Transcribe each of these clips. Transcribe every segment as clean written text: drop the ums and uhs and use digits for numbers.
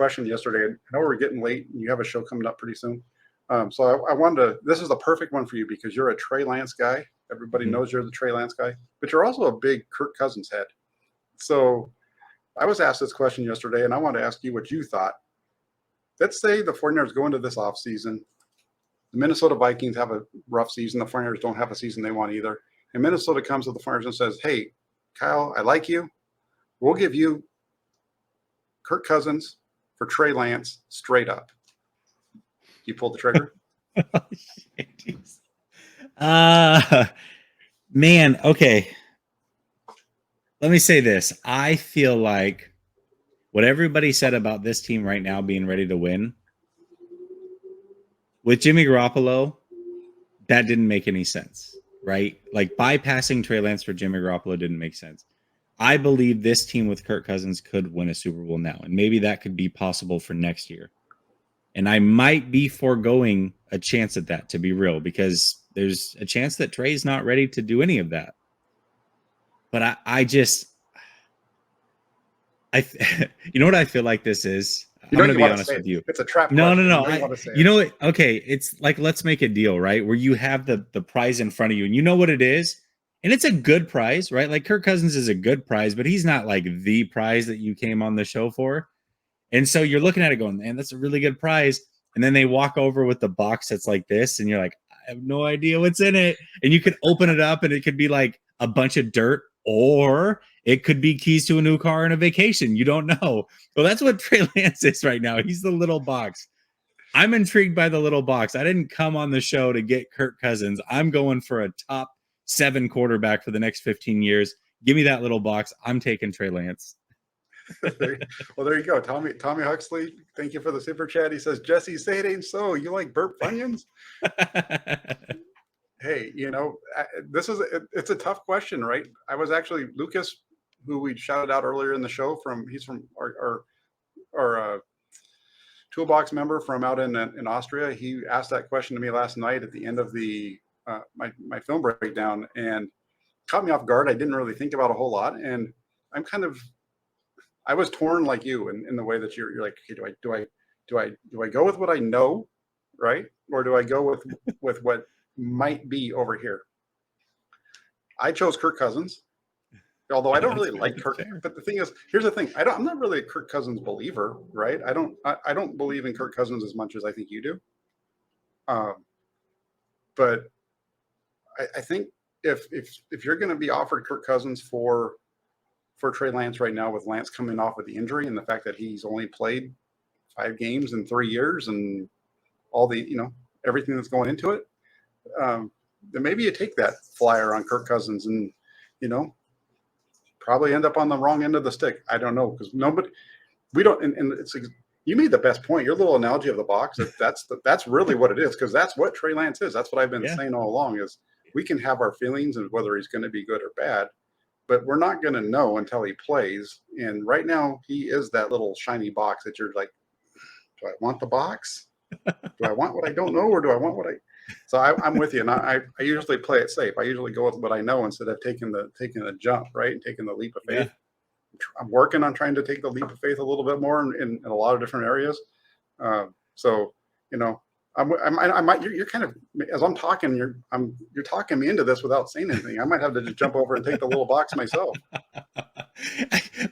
question yesterday. I know we're getting late and you have a show coming up pretty soon. So I wanted to, this is the perfect one for you because you're a Trey Lance guy. Everybody knows you're the Trey Lance guy, but you're also a big Kirk Cousins head. So I was asked this question yesterday, and I want to ask you what you thought. Let's say the 49ers go into this offseason. The Minnesota Vikings have a rough season. The 49ers don't have a season they want either. And Minnesota comes to the 49ers and says, hey, Kyle, I like you. We'll give you Kirk Cousins for Trey Lance straight up. You pull the trigger? Man, okay. Let me say this. I feel like what everybody said about this team right now being ready to win, with Jimmy Garoppolo, that didn't make any sense, right? Like bypassing Trey Lance for Jimmy Garoppolo didn't make sense. I believe this team with Kirk Cousins could win a Super Bowl now, and maybe that could be possible for next year. And I might be foregoing a chance at that, to be real, because there's a chance that Trey's not ready to do any of that. But you know what I feel like this is? I'm going to be honest with you. It's a trap. No. You know what? Okay, it's like, let's make a deal, right? Where you have the prize in front of you and you know what it is. And it's a good prize, right? Like Kirk Cousins is a good prize, but he's not like the prize that you came on the show for. And so you're looking at it going, man, that's a really good prize. And then they walk over with the box that's like this. And you're like, I have no idea what's in it. And you could open it up and it could be like a bunch of dirt, or it could be keys to a new car and a vacation. You don't know. Well, that's what Trey Lance is right now. He's the little box. I'm intrigued by the little box. I didn't come on the show to get Kirk Cousins. I'm going for a top 7 quarterback for the next 15 years. Give me that little box. I'm taking Trey Lance. Well, there you go. Tommy Huxley, thank you for the super chat. He says, Jessie, say it ain't so. You like burp Funyuns? Hey, it's a tough question, right? I was actually, Lucas, who we shouted out earlier in the show, he's from our toolbox member from out in Austria. He asked that question to me last night at the end of the my film breakdown and caught me off guard. I didn't really think about a whole lot, and I was torn like you in the way that you're like, okay, do I go with what I know, right, or do I go with what might be over here? I chose Kirk Cousins, although I don't really like Kirk. Fair. But the thing is, here's the thing: I'm not really a Kirk Cousins believer, right? I don't believe in Kirk Cousins as much as I think you do. But I think if you're going to be offered Kirk Cousins for Trey Lance right now, with Lance coming off of the injury and the fact that he's only played 5 games in 3 years and all the everything that's going into it, then maybe you take that flyer on Kirk Cousins and probably end up on the wrong end of the stick. I don't know, because we don't, and it's, you made the best point. Your little analogy of the box, that's really what it is, because that's what Trey Lance is. That's what I've been saying all along, is we can have our feelings of whether he's going to be good or bad, but we're not going to know until he plays. And right now he is that little shiny box that you're like, do I want the box? Do I want what I don't know, or do I want what I? So I'm with you, and I usually play it safe. I usually go with what I know instead of taking the jump, right, and taking the leap of faith. Yeah. I'm working on trying to take the leap of faith a little bit more in a lot of different areas. So I might. You're kind of, as I'm talking, you're talking me into this without saying anything. I might have to just jump over and take the little box myself.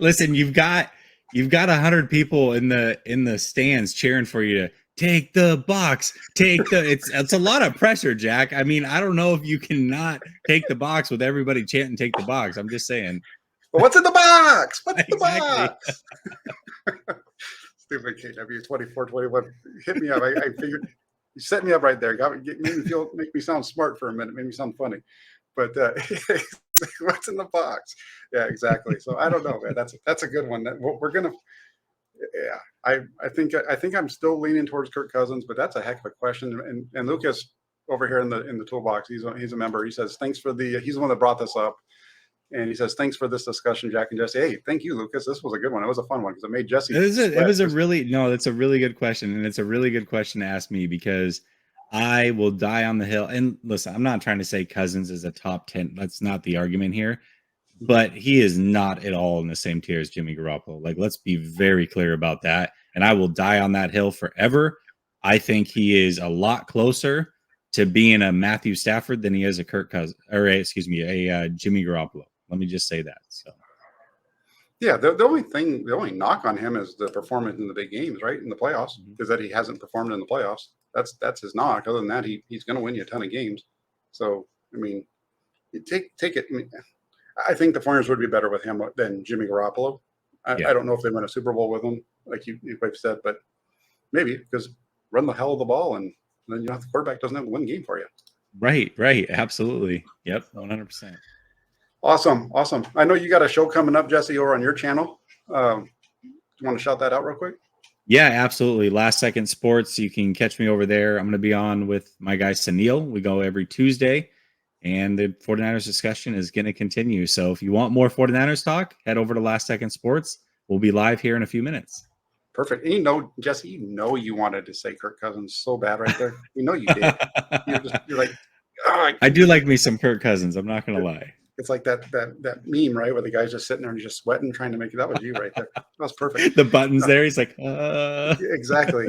Listen, you've got 100 people in the stands cheering for you to take the box. It's a lot of pressure, Jack. I mean, I don't know if you can not take the box with everybody chanting "take the box." I'm just saying. Well, what's in the box? What's the box? Stupid KW 2421 hit me up. I figured you set me up right there. Make me sound smart for a minute. Made me sound funny. But what's in the box? Yeah, exactly. So I don't know, man. That's a good one. We're gonna. Yeah, I think I'm still leaning towards Kirk Cousins, but that's a heck of a question. And Lucas over here in the toolbox, he's a member. He says he's the one that brought this up, and he says thanks for this discussion, Jack and Jessie. Hey, thank you, Lucas. This was a good one. It was a fun one because it made Jessie. That's a really good question, and it's a really good question to ask me, because I will die on the hill. And listen, I'm not trying to say Cousins is a top 10. That's not the argument here. but he is not at all in the same tier as Jimmy Garoppolo. Like, let's be very clear about that. And I will die on that hill forever. I think he is a lot closer to being a Matthew Stafford than he is a Kirk Cousins, or excuse me, a Jimmy Garoppolo. Let me just say that. So, yeah, the only knock on him is the performance in the big games, right? In the playoffs, is that he hasn't performed in the playoffs. That's his knock. Other than that, he's going to win you a ton of games. So, I mean, take it. I think the 49ers would be better with him than Jimmy Garoppolo. I don't know if they win a Super Bowl with him, like you've said, but maybe, because run the hell of the ball, and then the quarterback doesn't have to win the game for you. Right. Absolutely. Yep. 100%. Awesome. I know you got a show coming up, Jessie, over on your channel. You want to shout that out real quick? Yeah, absolutely. Last Second Sports. You can catch me over there. I'm going to be on with my guy Sunil. We go every Tuesday, and the 49ers discussion is going to continue. So if you want more 49ers talk, head over to Last Second Sports. We'll be live here in a few minutes. Perfect. And Jessie, you wanted to say Kirk Cousins so bad right there. You did. You're like, oh, I do like me some Kirk Cousins. I'm not going to lie. It's like that meme, right, where the guy's just sitting there and he's just sweating, trying to make it. That was you right there. That was perfect. The buttons there. He's like, Exactly.